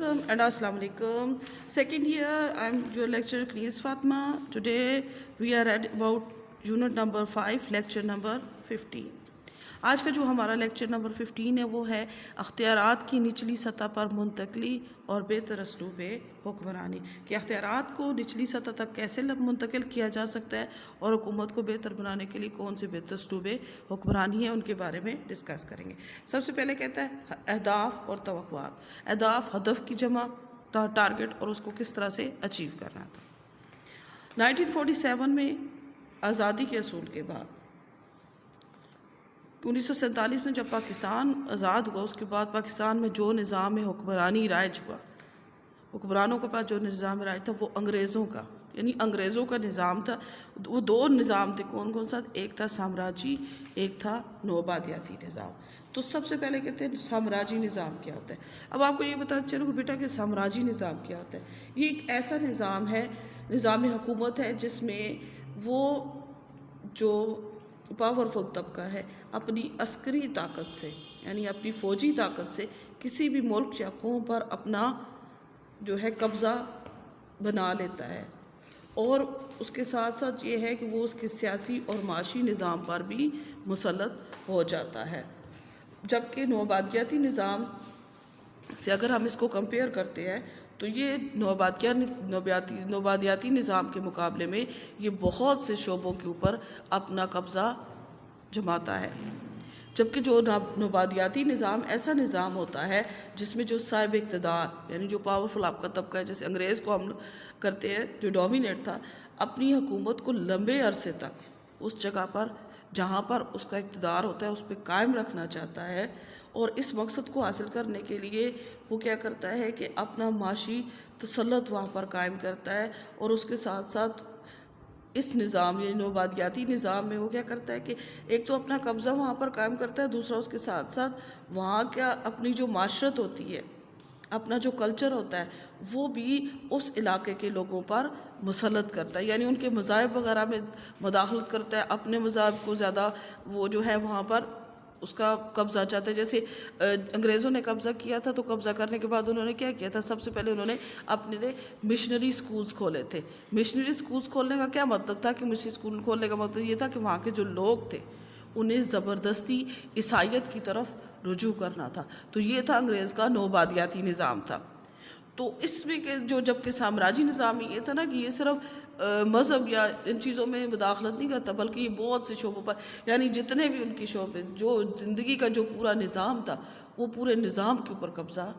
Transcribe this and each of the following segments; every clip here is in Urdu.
Welcome and Assalamu alaikum. Second year, I'm your lecturer Knees Fatma. Today we are at about unit number 5, lecture number 15. آج کا جو ہمارا لیکچر نمبر 15 ہے وہ ہے اختیارات کی نچلی سطح پر منتقلی اور بہتر اسلوب حکمرانی، کہ اختیارات کو نچلی سطح تک کیسے منتقل کیا جا سکتا ہے اور حکومت کو بہتر بنانے کے لیے کون سے بہتر اسلوب حکمرانی ہیں ان کے بارے میں ڈسکس کریں گے۔ سب سے پہلے کہتا ہے اہداف اور توقعات۔ اہداف ہدف کی جمع، ٹارگٹ، اور اس کو کس طرح سے اچیو کرنا تھا۔ 1947 میں آزادی کے اصول کے بعد 1947 میں جب پاکستان آزاد ہوا، اس کے بعد پاکستان میں جو نظام حکمرانی رائج ہوا، حکمرانوں کے پاس جو نظام رائج تھا وہ انگریزوں کا، یعنی انگریزوں کا نظام تھا۔ وہ دو نظام تھے، کون کون سا؟ ایک تھا سامراجی، ایک تھا نوآبادیاتی نظام۔ تو سب سے پہلے کہتے ہیں سامراجی نظام کیا ہوتا ہے۔ اب آپ کو یہ بتاتے چلو بیٹا کہ سامراجی نظام کیا ہوتا ہے۔ یہ ایک ایسا نظام ہے، نظام حکومت ہے جس میں وہ جو پاورفل طبقہ ہے اپنی عسکری طاقت سے، یعنی اپنی فوجی طاقت سے کسی بھی ملک یا قوم پر اپنا جو ہے قبضہ بنا لیتا ہے، اور اس کے ساتھ ساتھ یہ ہے کہ وہ اس کے سیاسی اور معاشی نظام پر بھی مسلط ہو جاتا ہے۔ جبکہ نوآبادیاتی نظام سے اگر ہم اس کو کمپیئر کرتے ہیں تو یہ نوآبادیاتی نظام کے مقابلے میں یہ بہت سے شعبوں کے اوپر اپنا قبضہ جماتا ہے۔ جبکہ جو نوآبادیاتی نظام ایسا نظام ہوتا ہے جس میں جو صاحب اقتدار، یعنی جو پاورفل آپ کا طبقہ ہے، جیسے انگریز کو ہم کرتے ہیں جو ڈومینیٹ تھا، اپنی حکومت کو لمبے عرصے تک اس جگہ پر جہاں پر اس کا اقتدار ہوتا ہے اس پہ قائم رکھنا چاہتا ہے، اور اس مقصد کو حاصل کرنے کے لیے وہ کیا کرتا ہے کہ اپنا معاشی تسلط وہاں پر قائم کرتا ہے، اور اس کے ساتھ ساتھ اس نظام یعنی نوآبادیاتی نظام میں وہ کیا کرتا ہے کہ ایک تو اپنا قبضہ وہاں پر قائم کرتا ہے، دوسرا اس کے ساتھ ساتھ وہاں کیا اپنی جو معاشرت ہوتی ہے، اپنا جو کلچر ہوتا ہے وہ بھی اس علاقے کے لوگوں پر مسلط کرتا ہے، یعنی ان کے مذاہب وغیرہ میں مداخلت کرتا ہے، اپنے مذاہب کو زیادہ وہ جو ہے وہاں پر اس کا قبضہ چاہتا ہے۔ جیسے انگریزوں نے قبضہ کیا تھا تو قبضہ کرنے کے بعد انہوں نے کیا کیا تھا؟ سب سے پہلے انہوں نے اپنے لیے مشنری سکولز کھولے تھے۔ مشنری سکولز کھولنے کا کیا مطلب تھا؟ کہ مشنری سکول کھولنے کا مطلب یہ تھا کہ وہاں کے جو لوگ تھے انہیں زبردستی عیسائیت کی طرف رجوع کرنا تھا۔ تو یہ تھا انگریز کا نوآبادیاتی نظام تھا۔ تو اس میں کہ جو جب کہ سامراجی نظام یہ تھا نا کہ یہ صرف مذہب یا ان چیزوں میں مداخلت نہیں کرتا، بلکہ یہ بہت سے شعبوں پر، یعنی جتنے بھی ان کی شعبے، جو زندگی کا جو پورا نظام تھا وہ پورے نظام کے اوپر قبضہ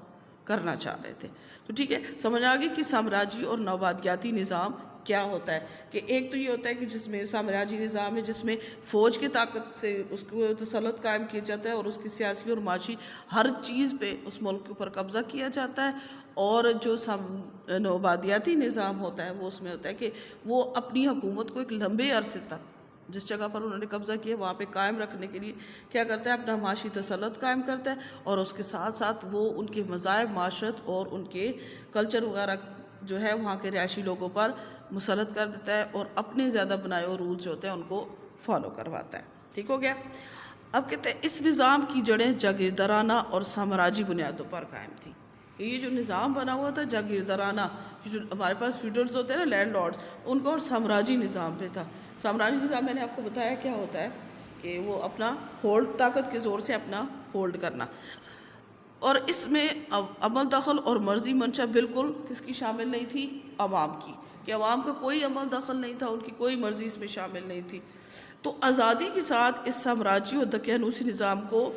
کرنا چاہ رہے تھے۔ تو ٹھیک ہے، سمجھ آ گئی کہ سامراجی اور نوآبادیاتی نظام کیا ہوتا ہے۔ کہ ایک تو یہ ہوتا ہے کہ جس میں سامراجی نظام ہے جس میں فوج کی طاقت سے اس کو تسلط قائم کیا جاتا ہے اور اس کی سیاسی اور معاشی ہر چیز پہ اس ملک کے اوپر قبضہ کیا جاتا ہے، اور جو نوآبادیاتی نظام ہوتا ہے وہ اس میں ہوتا ہے کہ وہ اپنی حکومت کو ایک لمبے عرصے تک جس جگہ پر انہوں نے قبضہ کیا وہاں پہ قائم رکھنے کے لیے کیا کرتا ہے؟ اپنا معاشی تسلط قائم کرتا ہے، اور اس کے ساتھ ساتھ وہ ان کے مذاہب، معاشرت اور ان کے کلچر وغیرہ جو ہے وہاں کے رہائشی لوگوں پر مسلط کر دیتا ہے، اور اپنے زیادہ بنائے ہوئے رولز جو ہوتے ہیں ان کو فالو کرواتا ہے۔ ٹھیک ہو گیا؟ اب کہتے ہیں اس نظام کی جڑیں جاگیردارانہ اور سامراجی بنیادوں پر قائم تھی۔ یہ جو نظام بنا ہوا تھا جاگیردارانہ، جو ہمارے پاس فیوڈلز ہوتے ہیں نا، لینڈ لارڈز، ان کو، اور سامراجی نظام پہ تھا۔ سامراجی نظام میں نے آپ کو بتایا کیا ہوتا ہے کہ وہ اپنا ہولڈ، طاقت کے زور سے اپنا ہولڈ کرنا، اور اس میں عمل دخل اور مرضی منشا بالکل کس کی شامل نہیں تھی؟ عوام کی، کہ عوام کا کوئی عمل دخل نہیں تھا، ان کی کوئی مرضی اس میں شامل نہیں تھی۔ تو آزادی کے ساتھ اس سامراجی اور دقیانوسی نظام کو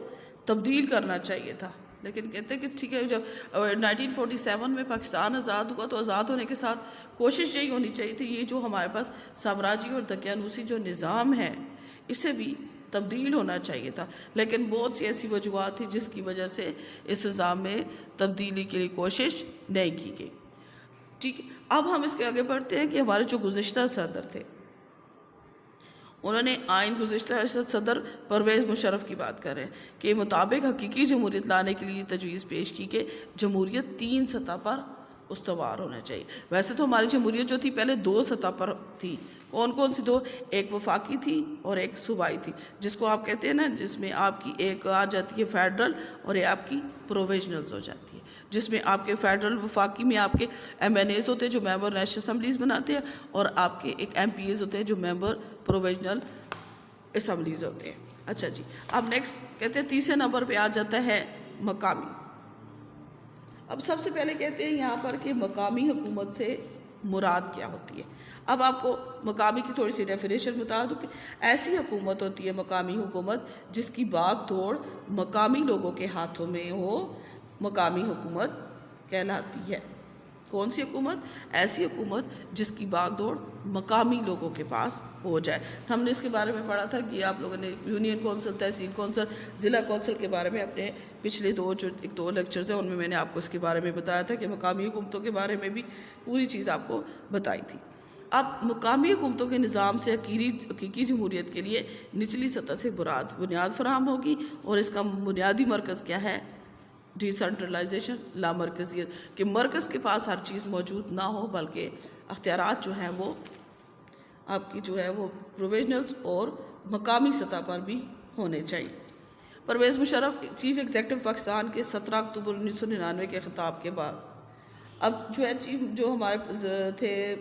تبدیل کرنا چاہیے تھا، لیکن کہتے ہیں کہ ٹھیک ہے جب 1947 میں پاکستان آزاد ہوا تو آزاد ہونے کے ساتھ کوشش یہی ہونی چاہیے تھی یہ جو ہمارے پاس سامراجی اور دقیانوسی جو نظام ہے اسے بھی تبدیل ہونا چاہیے تھا، لیکن بہت سی ایسی وجوہات تھی جس کی وجہ سے اس نظام میں تبدیلی کے لیے کوشش نہیں کی گئی۔ ٹھیک ہے، اب ہم اس کے آگے بڑھتے ہیں کہ ہمارے جو گزشتہ صدر تھے انہوں نے آئین گزشتہ صدر پرویز مشرف کی بات کر رہے ہیں کہ مطابق حقیقی جمہوریت لانے کے لیے تجویز پیش کی کہ جمہوریت 3 سطح پر استوار ہونا چاہیے۔ ویسے تو ہماری جمہوریت جو تھی پہلے 2 سطح پر تھی، کون کون سی دو؟ ایک وفاقی تھی اور ایک صوبائی تھی، جس کو آپ کہتے ہیں نا، جس میں آپ کی ایک آ جاتی ہے فیڈرل اور یہ آپ کی پروویژنلز ہو جاتی ہے، جس میں آپ کے فیڈرل وفاقی میں آپ کے ایم این ایز ہوتے ہیں جو ممبر نیشنل اسمبلیز بناتے ہیں، اور آپ کے ایک ایم پی ایز ہوتے ہیں جو ممبر پروویژنل اسمبلیز ہوتے ہیں۔ اچھا جی، اب نیکسٹ کہتے ہیں تیسرے نمبر پہ آ جاتا ہے مقامی۔ اب سب سے پہلے کہتے ہیں یہاں پر کہ مقامی حکومت سے مراد کیا ہوتی ہے۔ اب آپ کو مقامی کی تھوڑی سی ڈیفینیشن بتا دوں کہ ایسی حکومت ہوتی ہے مقامی حکومت جس کی باغ دوڑ مقامی لوگوں کے ہاتھوں میں ہو، مقامی حکومت کہلاتی ہے۔ کون سی حکومت؟ ایسی حکومت جس کی باغ دوڑ مقامی لوگوں کے پاس ہو جائے۔ ہم نے اس کے بارے میں پڑھا تھا کہ آپ لوگوں نے یونین کونسل، تحصیل کونسل، ضلع کونسل کے بارے میں اپنے پچھلے دو لیکچرز ہیں ان میں نے آپ کو اس کے بارے میں بتایا تھا کہ مقامی حکومتوں کے بارے میں بھی پوری چیز آپ کو بتائی تھی۔ اب مقامی حکومتوں کے نظام سے حقیقی جمہوریت کے لیے نچلی سطح سے بنیاد فراہم ہوگی، اور اس کا بنیادی مرکز کیا ہے؟ ڈی سینٹرلائزیشن، لامرکزیت، کہ مرکز کے پاس ہر چیز موجود نہ ہو بلکہ اختیارات جو ہیں وہ آپ کی جو ہے وہ پروویژنلز اور مقامی سطح پر بھی ہونے چاہیے۔ پرویز مشرف چیف ایگزیکٹو پاکستان کے 17 اکتوبر 1999 کے خطاب کے بعد، اب جو ہے جو ہمارے تھے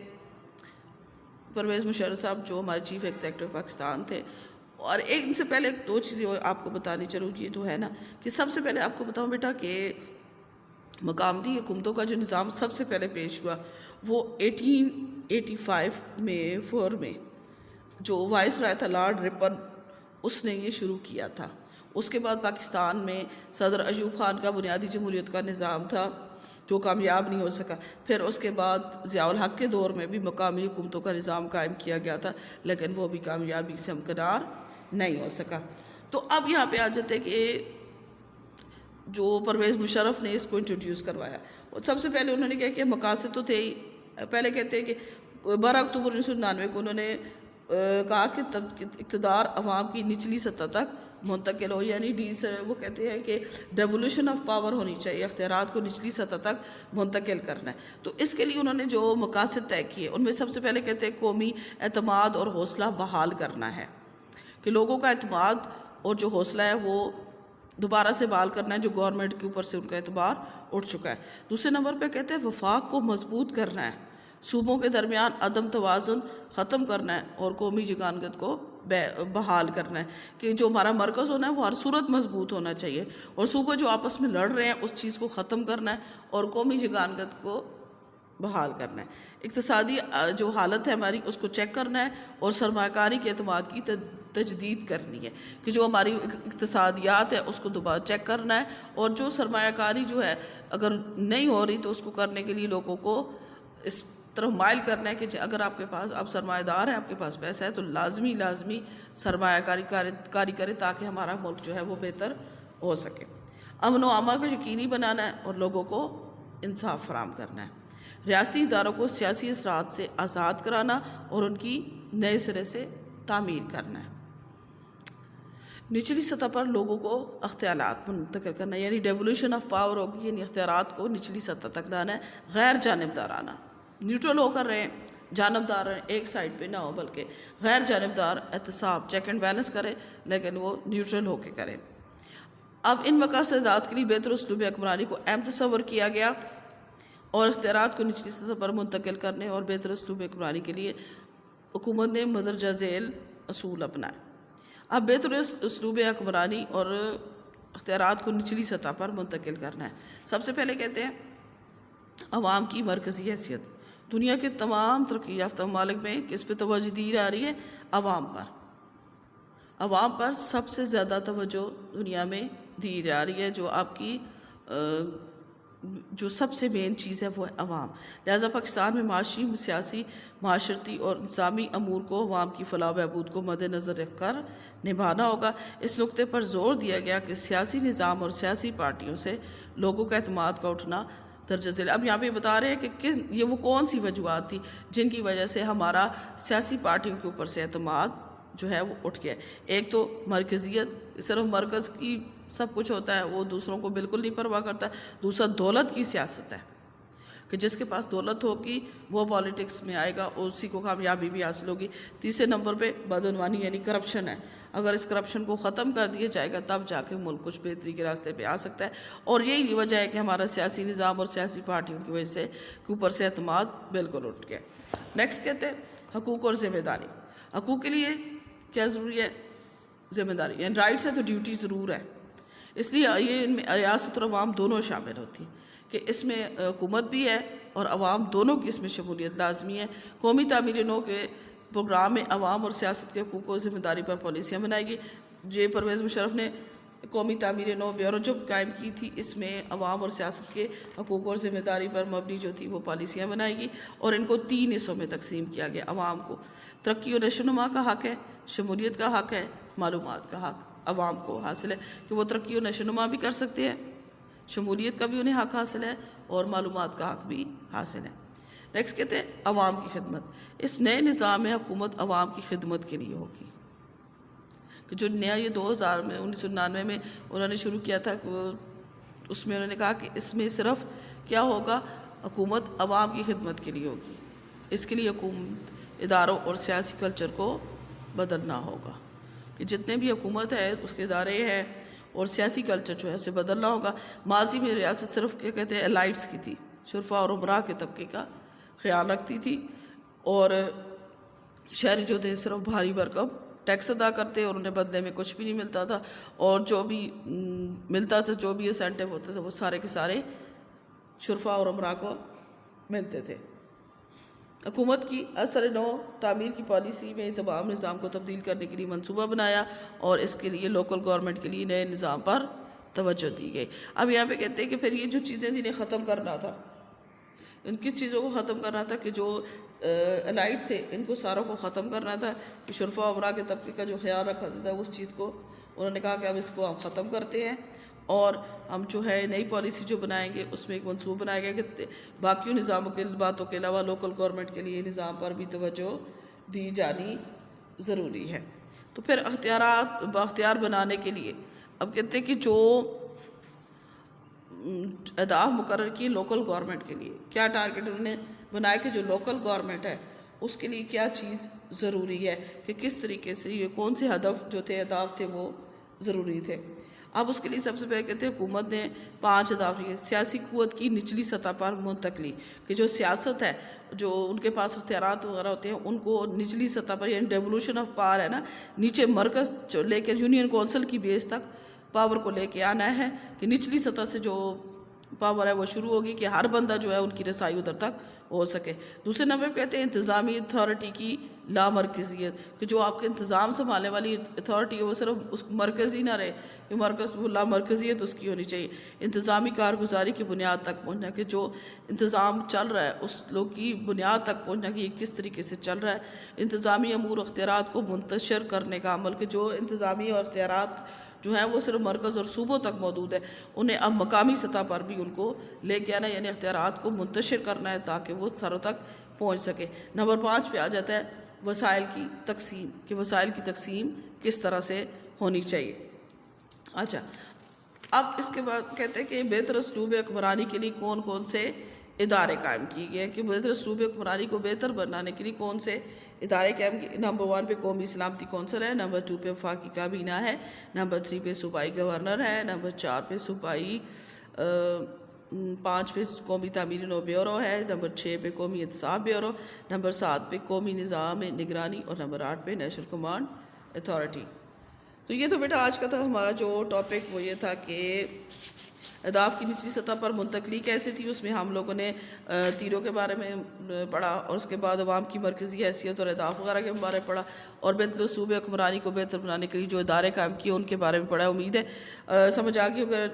پرویز مشرف صاحب جو ہمارے چیف ایگزیکٹو پاکستان تھے، اور ان سے پہلے دو چیزیں آپ کو بتانی چلوں، یہ تو ہے نا کہ سب سے پہلے آپ کو بتاؤں بیٹا کہ مقامی حکومتوں کا جو نظام سب سے پہلے پیش ہوا وہ 1885 میں جو وائس رائے تھا لارڈ رپن، اس نے یہ شروع کیا تھا۔ اس کے بعد پاکستان میں صدر ایوب خان کا بنیادی جمہوریت کا نظام تھا جو کامیاب نہیں ہو سکا۔ پھر اس کے بعد ضیاء الحق کے دور میں بھی مقامی حکومتوں کا نظام قائم کیا گیا تھا، لیکن وہ بھی کامیابی سے ہمکنار نہیں ہو سکا۔ تو اب یہاں پہ آ جاتے کہ جو پرویز مشرف نے اس کو انٹروڈیوس کروایا، اور سب سے پہلے انہوں نے کیا کہ مقاصد تو تھے ہی، پہلے کہتے ہیں کہ 12 اکتوبر 1999 کو انہوں نے کہا کہ اقتدار عوام کی نچلی سطح تک منتقل ہو، یعنی وہ کہتے ہیں کہ ڈیولوشن آف پاور ہونی چاہیے، اختیارات کو نچلی سطح تک منتقل کرنا ہے۔ تو اس کے لیے انہوں نے جو مقاصد طے کیے ان میں سب سے پہلے کہتے ہیں قومی اعتماد اور حوصلہ بحال کرنا ہے، کہ لوگوں کا اعتماد اور جو حوصلہ ہے وہ دوبارہ سے بحال کرنا ہے، جو گورنمنٹ کے اوپر سے ان کا اعتبار اٹھ چکا ہے۔ دوسرے نمبر پہ کہتے ہیں وفاق کو مضبوط کرنا ہے، صوبوں کے درمیان عدم توازن ختم کرنا ہے اور قومی یگانگت کو بحال کرنا ہے، کہ جو ہمارا مرکز ہونا ہے وہ ہر صورت مضبوط ہونا چاہیے، اور صوبے جو آپس میں لڑ رہے ہیں اس چیز کو ختم کرنا ہے اور قومی یگانگت کو بحال کرنا ہے۔ اقتصادی جو حالت ہے ہماری اس کو چیک کرنا ہے، اور سرمایہ کاری کے اعتماد کی تجدید کرنی ہے، کہ جو ہماری اقتصادیات ہے اس کو دوبارہ چیک کرنا ہے، اور جو سرمایہ کاری جو ہے اگر نہیں ہو رہی تو اس کو کرنے کے لیے لوگوں کو اس طرف مائل کرنا ہے کہ اگر آپ کے پاس آپ سرمایہ دار ہیں، آپ کے پاس پیسہ ہے، تو لازمی سرمایہ کاری کرے تاکہ ہمارا ملک جو ہے وہ بہتر ہو سکے۔ امن و امان کو یقینی بنانا ہے اور لوگوں کو انصاف فراہم کرنا ہے۔ ریاستی اداروں کو سیاسی اثرات سے آزاد کرانا اور ان کی نئے سرے سے تعمیر کرنا ہے۔ نچلی سطح پر لوگوں کو اختیارات منتقل کرنا ہے، یعنی ڈیولوشن آف پاور ہوگی، یعنی اختیارات کو نچلی سطح تک لانا ہے، غیر جانبدارانہ، نیوٹرل ہو کر رہیں، جانبدار ایک سائڈ پہ نہ ہو بلکہ غیر جانبدار، احتساب، چیک اینڈ بیلنس کرے لیکن وہ نیوٹرل ہو کے کرے۔ اب ان مقاصدات کے لیے بہتر اسلوب حکمرانی کو اہم تصور کیا گیا، اور اختیارات کو نچلی سطح پر منتقل کرنے اور بہتر اسلوب حکمرانی کے لیے حکومت نے مندرجہ ذیل اصول اپنائے۔ اب بہتر اسلوب حکمرانی اور اختیارات کو نچلی سطح پر منتقل کرنا ہے۔ سب سے پہلے کہتے ہیں عوام کی مرکزی حیثیت۔ دنیا کے تمام ترقی یافتہ ممالک میں کس پہ توجہ دی جا رہی ہے؟ عوام پر۔ عوام پر سب سے زیادہ توجہ دنیا میں دی جا رہی ہے، جو آپ کی جو سب سے مین چیز ہے وہ ہے عوام۔ لہٰذا پاکستان میں معاشی، سیاسی، معاشرتی اور انتظامی امور کو عوام کی فلاح و بہبود کو مد نظر رکھ کر نبھانا ہوگا۔ اس نقطے پر زور دیا گیا کہ سیاسی نظام اور سیاسی پارٹیوں سے لوگوں کا اعتماد کا اٹھنا درجہ ذیل۔ اب یہاں پہ بتا رہے ہیں کہ یہ وہ کون سی وجوہات تھی جن کی وجہ سے ہمارا سیاسی پارٹیوں کے اوپر سے اعتماد جو ہے وہ اٹھ گیا۔ ایک تو مرکزیت، صرف مرکز کی سب کچھ ہوتا ہے، وہ دوسروں کو بالکل نہیں پرواہ کرتا۔ دوسرا دولت کی سیاست ہے، کہ جس کے پاس دولت ہوگی وہ پالیٹکس میں آئے گا اور اسی کو کامیابی بھی حاصل ہوگی۔ تیسرے نمبر پہ بدعنوانی یعنی کرپشن ہے، اگر اس کرپشن کو ختم کر دیا جائے گا تب جا کے ملک کچھ بہتری کے راستے پہ آ سکتا ہے، اور یہی وجہ ہے کہ ہمارا سیاسی نظام اور سیاسی پارٹیوں کی وجہ سے کے اوپر سے اعتماد بالکل اٹھ گیا۔ نیکسٹ کہتے ہیں حقوق اور ذمہ داری۔ حقوق کے لیے کیا ضروری ہے؟ ذمہ داری، یعنی رائٹس ہے تو ڈیوٹی ضرور ہے، اس لیے یہ ان میں ریاست اور عوام دونوں شامل ہوتی ہیں کہ اس میں حکومت بھی ہے اور عوام دونوں کی اس میں شمولیت لازمی ہے۔ قومی تعمیر نو کے پروگرام میں عوام اور سیاست کے حقوق و ذمہ داری پر پالیسیاں بنائی گئی۔ جے پرویز مشرف نے قومی تعمیر نو بیورو جب قائم کی تھی، اس میں عوام اور سیاست کے حقوق اور ذمہ داری پر مبنی جو تھی وہ پالیسیاں بنائی گئی اور ان کو 3 حصوں میں تقسیم کیا گیا۔ عوام کو ترقی و نشوونما کا حق ہے، شمولیت کا حق ہے، معلومات کا حق عوام کو حاصل ہے کہ وہ ترقی و نشوونما بھی کر سکتے ہیں، شمولیت کا بھی انہیں حق حاصل ہے اور معلومات کا حق بھی حاصل ہے۔ نیکسٹ کہتے ہیں عوام کی خدمت۔ اس نئے نظام میں حکومت عوام کی خدمت کے لیے ہوگی، کہ جو نیا یہ 2000 میں 1999 میں انہوں نے شروع کیا تھا کہ اس میں انہوں نے کہا کہ اس میں صرف کیا ہوگا، حکومت عوام کی خدمت کے لیے ہوگی۔ اس کے لیے حکومت اداروں اور سیاسی کلچر کو بدلنا ہوگا، کہ جتنے بھی حکومت ہے اس کے ادارے ہیں اور سیاسی کلچر جو ہے اسے بدلنا ہوگا۔ ماضی میں ریاست صرف کیا کہتے ہیں الائٹس کی تھی، شرفا اور امراء کے طبقے کا خیال رکھتی تھی، اور شہری جو تھے صرف بھاری بھرکم ٹیکس ادا کرتے اور انہیں بدلے میں کچھ بھی نہیں ملتا تھا، اور جو بھی ملتا تھا، جو بھی انسینٹیو ہوتے تھے وہ سارے کے سارے شرفا اور امراء کو ملتے تھے۔ حکومت کی اثر نو تعمیر کی پالیسی میں تمام نظام کو تبدیل کرنے کے لیے منصوبہ بنایا اور اس کے لیے لوکل گورنمنٹ کے لیے نئے نظام پر توجہ دی گئی۔ اب یہاں پہ کہتے ہیں کہ پھر یہ جو چیزیں انہیں ختم کرنا تھا، ان کس چیزوں کو ختم کرنا تھا، کہ جو الائٹ تھے ان کو ساروں کو ختم کرنا تھا، کہ شرفا امراء کے طبقے کا جو خیال رکھا تھا اس چیز کو انہوں نے کہا کہ اب اس کو ہم ختم کرتے ہیں، اور ہم جو ہے نئی پالیسی جو بنائیں گے اس میں ایک منصوبہ بنایا گیا کہ باقی نظاموں کے باتوں کے علاوہ لوکل گورنمنٹ کے لیے نظام پر بھی توجہ دی جانی ضروری ہے۔ تو پھر اختیارات بااختیار بنانے کے لیے اب کہتے ہیں کہ جو اہداف مقرر کیے لوکل گورنمنٹ کے لیے، کیا ٹارگٹ انہوں نے بنایا کہ جو لوکل گورنمنٹ ہے اس کے لیے کیا چیز ضروری ہے، کہ کس طریقے سے یہ کون سے ہدف جو تھے اہداف تھے وہ ضروری تھے۔ اب اس کے لیے سب سے پہلے کہتے ہیں حکومت نے 5 اہداف لیے۔ سیاسی قوت کی نچلی سطح پر منتقلی، کہ جو سیاست ہے، جو ان کے پاس اختیارات وغیرہ ہوتے ہیں ان کو نچلی سطح پر، یعنی ڈیولوشن آف پاور ہے نا، نیچے مرکز جو لے کے یونین کونسل کی بیس تک پاور کو لے کے آنا ہے، کہ نچلی سطح سے جو پاور ہے وہ شروع ہوگی کہ ہر بندہ جو ہے ان کی رسائی ادھر تک ہو سکے۔ دوسرے نمبر پہ کہتے ہیں انتظامی اتھارٹی کی لامرکزیت، کہ جو آپ کے انتظام سنبھالنے والی اتھارٹی ہے وہ صرف اس مرکز ہی نہ رہے، کہ مرکز لامرکزیت اس کی ہونی چاہیے۔ انتظامی کارگزاری کی بنیاد تک پہنچنا، کہ جو انتظام چل رہا ہے اس لوگ کی بنیاد تک پہنچنا کہ یہ کس طریقے سے چل رہا ہے۔ انتظامی امور اختیارات کو منتشر کرنے کا عمل، کہ جو انتظامی اور اختیارات جو ہیں وہ صرف مرکز اور صوبوں تک موجود ہے، انہیں اب مقامی سطح پر بھی ان کو لے کے آنا، یعنی اختیارات کو منتشر کرنا ہے تاکہ وہ سروں تک پہنچ سکے۔ نمبر 5 پہ آ جاتا ہے وسائل کی تقسیم، کہ وسائل کی تقسیم کس طرح سے ہونی چاہیے۔ اچھا، اب اس کے بعد کہتے ہیں کہ بہتر اسلوب حکمرانی کے لیے کون کون سے ادارے قائم کیے گئے ہیں، کہ بہتر اسلوب حکمرانی کو بہتر بنانے کے لیے کون سے ادارے قائم کیے۔ نمبر 1 پہ قومی سلامتی کونسل ہے، نمبر 2 پہ وفاقی کابینہ ہے، نمبر 3 پہ صوبائی گورنر ہے، نمبر 4 پہ صوبائی 5 پہ قومی تعمیر نو بیورو ہے، نمبر 6 پہ قومی احتساب بیورو، نمبر 7 پہ قومی نظام نگرانی، اور نمبر 8 پہ نیشنل کمانڈ اتھارٹی۔ تو یہ تو بیٹا آج کا تھا ہمارا جو ٹاپک، وہ یہ تھا کہ اہداف کی نچلی سطح پر منتقلی کیسے تھی۔ اس میں ہم لوگوں نے تیروں کے بارے میں پڑھا، اور اس کے بعد عوام کی مرکزی حیثیت اور اہداف وغیرہ کے بارے میں پڑھا، اور بہتر اسلوب حکمرانی کو بہتر بنانے کے لیے جو ادارے قائم کیے ان کے بارے میں پڑھا۔ امید ہے سمجھ آ گئی، اگر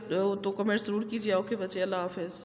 تو کمنٹس ضرور کیجیے۔ اوکے بچے، اللہ حافظ۔